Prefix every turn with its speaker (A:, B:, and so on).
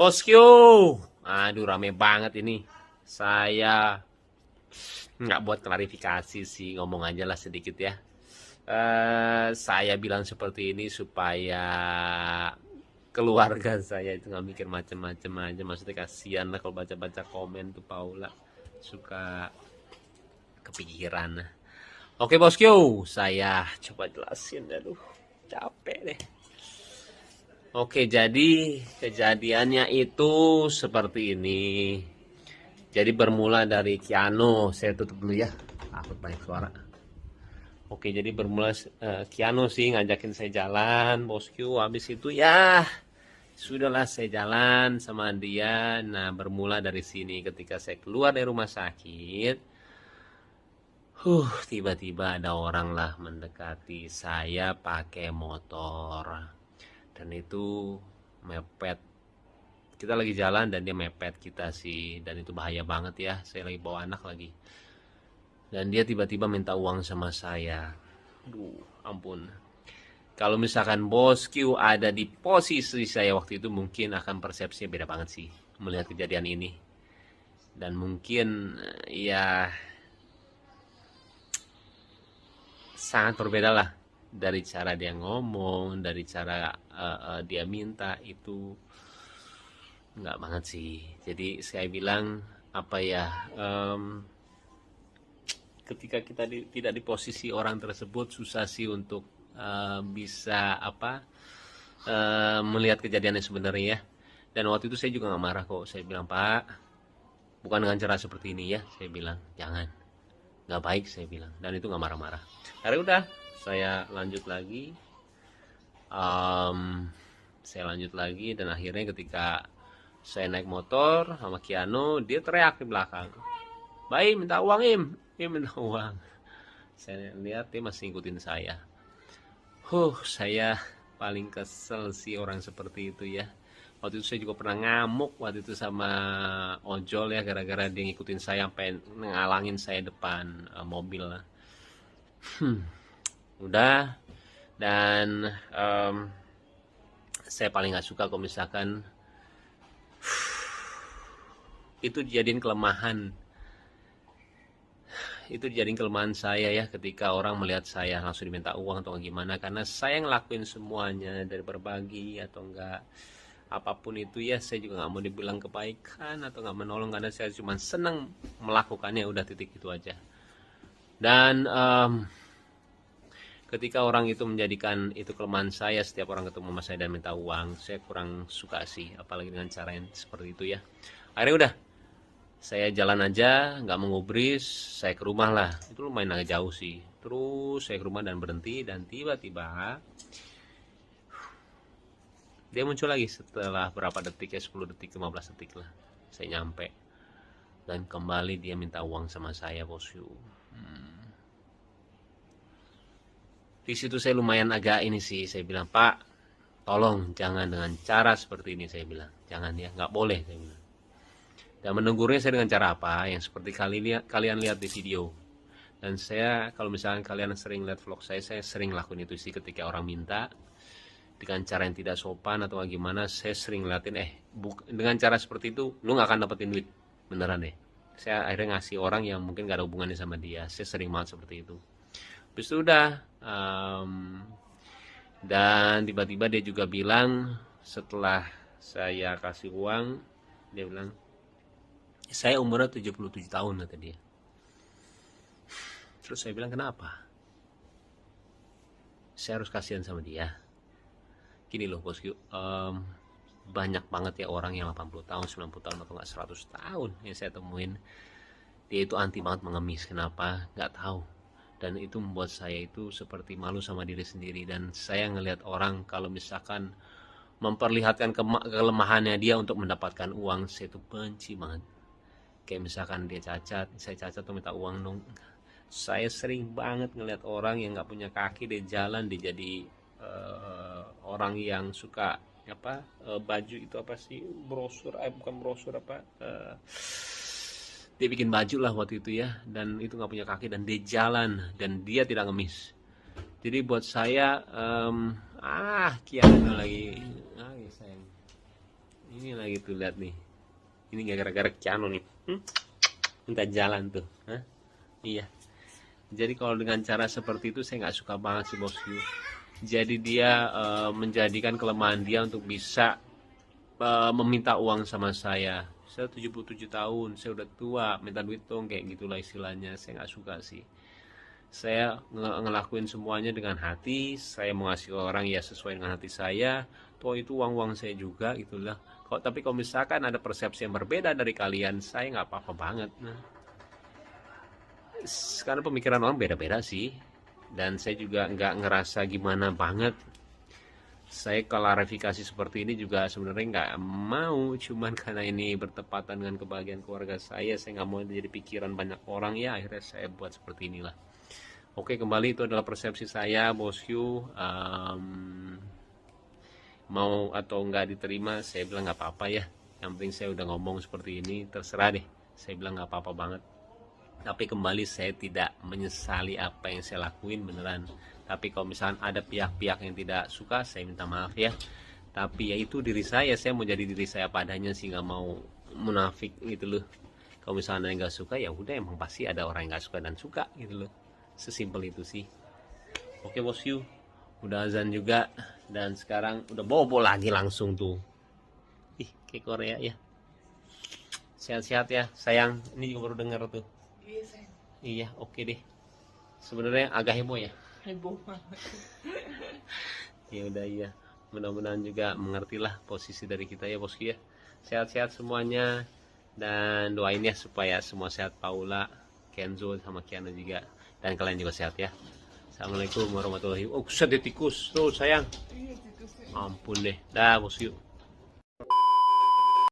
A: Bosku, aduh rame banget ini. Saya nggak buat klarifikasi sih, ngomong aja lah sedikit ya. Saya bilang seperti ini supaya keluarga saya itu nggak mikir macem-macem aja. Maksudnya kasihan lah kalau baca-baca komen tuh Paula suka kepikiran. Oke bosku, saya coba jelasin. Aduh, capek deh. Oke, jadi kejadiannya itu seperti ini. Jadi bermula dari Kiano, saya tutup dulu ya. Takut banyak suara. Oke, jadi bermula Kiano sih ngajakin saya jalan, bosku. Habis itu ya sudahlah saya jalan sama dia. Nah, bermula dari sini ketika saya keluar dari rumah sakit. Tiba-tiba ada orang lah mendekati saya pakai motor. Dan itu mepet, kita lagi jalan dan dia mepet kita sih, dan itu bahaya banget ya, saya lagi bawa anak lagi, dan dia tiba-tiba minta uang sama saya. Aduh, ampun, kalau misalkan bosku ada di posisi saya waktu itu mungkin akan persepsinya beda banget sih melihat kejadian ini, dan mungkin ya sangat berbeda lah dari cara dia ngomong, dari cara dia minta itu nggak banget sih. Jadi saya bilang apa ya, ketika kita tidak di posisi orang tersebut susah sih untuk bisa apa melihat kejadiannya sebenarnya ya. Dan waktu itu saya juga nggak marah kok. Saya bilang, Pak, bukan dengan cara seperti ini ya. Saya bilang jangan, nggak baik saya bilang. Dan itu nggak marah-marah. Hari udah saya lanjut lagi. Saya lanjut lagi dan akhirnya ketika saya naik motor sama Kiano, dia teriak di belakang, Baim minta uang, Im minta uang. Saya lihat dia masih ngikutin saya. Saya paling kesel sih orang seperti itu ya. Waktu itu saya juga pernah ngamuk waktu itu sama ojol ya, gara-gara dia ngikutin saya sampai ngalangin saya depan mobil. Udah, dan saya paling nggak suka kalau misalkan itu dijadiin kelemahan. Itu dijadiin kelemahan saya ya, ketika orang melihat saya langsung diminta uang atau gimana, karena saya ngelakuin semuanya dari berbagi atau enggak apapun itu ya. Saya juga nggak mau dibilang kebaikan atau nggak menolong, karena saya cuma senang melakukannya, udah titik itu aja. Dan ketika orang itu menjadikan itu kelemahan saya, setiap orang ketemu sama saya dan minta uang, saya kurang suka sih, apalagi dengan cara yang seperti itu ya. Akhirnya udah, saya jalan aja, nggak mengubris, saya ke rumah lah. Itu lumayan agak jauh sih. Terus saya ke rumah dan berhenti, dan tiba-tiba dia muncul lagi setelah berapa detik ya, 10 detik, 15 detik lah. Saya nyampe, dan kembali dia minta uang sama saya, bosku. Di situ saya lumayan agak ini sih, saya bilang, Pak, tolong jangan dengan cara seperti ini, saya bilang. Jangan ya, nggak boleh, saya bilang. Dan menegurnya saya dengan cara apa? Yang seperti kalian lihat di video. Dan saya, kalau misalnya kalian sering lihat vlog saya sering lakuin itu sih. Ketika orang minta dengan cara yang tidak sopan atau gimana, saya sering ngeliatin, dengan cara seperti itu lu gak akan dapetin duit, beneran deh. Saya akhirnya ngasih orang yang mungkin gak ada hubungannya sama dia. Saya sering banget seperti itu. Habis itu udah, dan tiba-tiba dia juga bilang, setelah saya kasih uang, dia bilang, saya umurnya 77 tahun, kata dia. Terus saya bilang, kenapa? Saya harus kasihan sama dia. Gini loh bosku, banyak banget ya orang yang 80 tahun, 90 tahun, atau gak 100 tahun yang saya temuin. Dia itu anti banget mengemis, kenapa? Gak tahu. Dan itu membuat saya itu seperti malu sama diri sendiri. Dan saya ngelihat orang kalau misalkan memperlihatkan kelemahannya dia untuk mendapatkan uang, saya itu benci banget. Kayak misalkan dia cacat, saya cacat tuh minta uang dong. Saya sering banget ngeliat orang yang nggak punya kaki, dia jalan, dia jadi orang yang suka apa, baju itu apa sih, brosur, bukan brosur, apa, dia bikin baju lah waktu itu ya, dan itu nggak punya kaki dan dia jalan dan dia tidak ngemis. Jadi buat saya, Kiana lagi, sayang. Ini lagi tuh lihat nih. Ini gara-gara Keanu nih. Minta jalan tuh. Hah? Iya. Jadi kalau dengan cara seperti itu saya nggak suka banget sih bosku. Jadi dia menjadikan kelemahan dia untuk bisa meminta uang sama saya. Saya 77 tahun, saya udah tua, minta duit dong, kayak gitulah istilahnya. Saya nggak suka sih. Saya ngelakuin semuanya dengan hati, saya mengasihi orang ya sesuai dengan hati saya. Toh itu uang-uang saya juga itulah. Tapi kalau misalkan ada persepsi yang berbeda dari kalian, saya nggak apa-apa banget. Nah, karena pemikiran orang beda-beda sih. Dan saya juga nggak ngerasa gimana banget. Saya klarifikasi seperti ini juga sebenarnya nggak mau, cuman karena ini bertepatan dengan kebahagiaan keluarga saya nggak mau jadi pikiran banyak orang ya, akhirnya saya buat seperti inilah. Oke, kembali itu adalah persepsi saya bosku. Mau atau nggak diterima, saya bilang nggak apa-apa ya. Yang penting saya udah ngomong seperti ini, terserah deh. Saya bilang nggak apa-apa banget. Tapi kembali saya tidak menyesali apa yang saya lakuin beneran. Tapi kalau misalnya ada pihak-pihak yang tidak suka, saya minta maaf ya. Tapi ya itu diri saya mau jadi diri saya padanya sih, nggak mau munafik gitu loh. Kalau misalnya yang nggak suka ya udah, emang pasti ada orang yang nggak suka dan suka gitu loh. Sesimpel itu sih. Oke bos you, udah azan juga dan sekarang udah bobo lagi langsung tuh. Ih, kayak Korea ya. Sehat-sehat ya sayang. Ini juga baru dengar tuh. Iya, oke deh. Sebenarnya agak heboh ya.
B: Heboh banget.
A: Ya udah iya. Mudah-mudahan juga mengertilah posisi dari kita ya bosku ya. Sehat-sehat semuanya dan doain ya supaya semua sehat, Paula, Kenzo sama Kiana juga, dan kalian juga sehat ya. Assalamualaikum warahmatullahi wabarakatuh. Oh, sedih tikus tuh sayang.
B: Iya, tikusnya.
A: Ampun deh. Dah bosku.